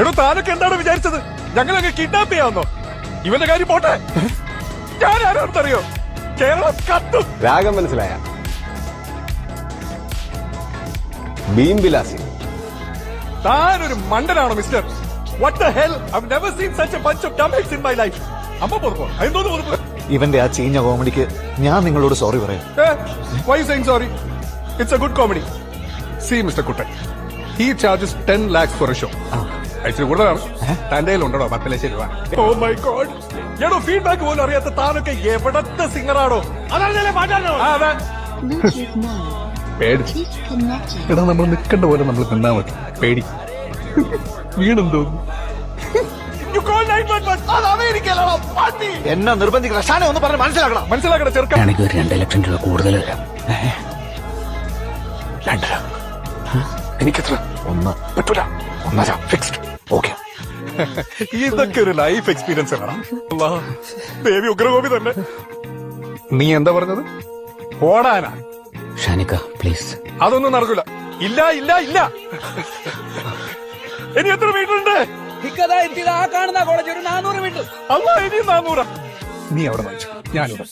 എടോ താനൊക്കെ എന്താണ് വിചാരിച്ചത്? ഞങ്ങളൊക്കെ കിഡ്നാപ്പ് ചെയ്യാമെന്നോ? ഇവന്റെ കാര്യം പോട്ടെ, ഞാൻ ആരാണെന്നറിയോ? കേരളം കത്തും. രാഗം മനസ്സിലായ? ഭീം വിലാസി. താനൊരു മണ്ടനാണോ mister? What the hell? I have never seen such a bunch of dumbers in my life. അമ്മ പൊറുക്കോ? എന്തോന്ന് പൊറുക്കോ? ഇവന്റെ ആ ചീഞ്ഞ കോമഡിക്ക് ഞാൻ നിങ്ങളോട് സോറി പറയാം. Why you saying sorry? It's a good comedy. See, Mr. Kuttan, he charges 10 lakhs for a show. ഇച്ചിരി കൂടുതലാണ്. തന്റെ ഉണ്ടോ 10 ലക്ഷം രൂപ? ഓ മൈ ഗോഡ്, ഏടോ ഫീഡ്ബാക്ക് പോലും അറിയാത്ത താനൊക്കെ എവിടത്തെ സിംഗറാണോ? അതെ, പേടിച്ചു. എടാ നമ്മൾ നിൽക്കേണ്ട പോലെ നമ്മൾ നിന്നാ മതി. പേടി വീണെന്തോ. എന്നെ നിർബന്ധിക്കണം. ഷാനെ ഒന്ന് പറഞ്ഞ് മനസ്സിലാക്കണം. മനസ്സിലാക്കണ ചെറുക്കാൻ. എനിക്ക് ഒരു 2 ലക്ഷം രൂപ കൂടുതൽ തരാം. 2 എനിക്കെത്ര? 1 പറ്റൂല. 1.5 ഫിക്സ്ഡ്. ഓക്കെ. ഇതൊക്കെ ഒരു ലൈഫ് എക്സ്പീരിയൻസ് ആണ്. ദേവി ഉഗ്രകോപി തന്നെ. നീ എന്താ പറഞ്ഞത്? ഓടാനാ? ഷാനിക്ക പ്ലീസ്. അതൊന്നും നടക്കൂല. ഇല്ല ഇല്ല ഇല്ല. ഇനി എത്ര മീറ്ററുണ്ട്? ആ കാണുന്ന കോളേജ് ഒരു 400 മീറ്റർ. അല്ല, ഇനി 400. നീ അവിടെ വായിച്ചു, ഞാനിവിടെ.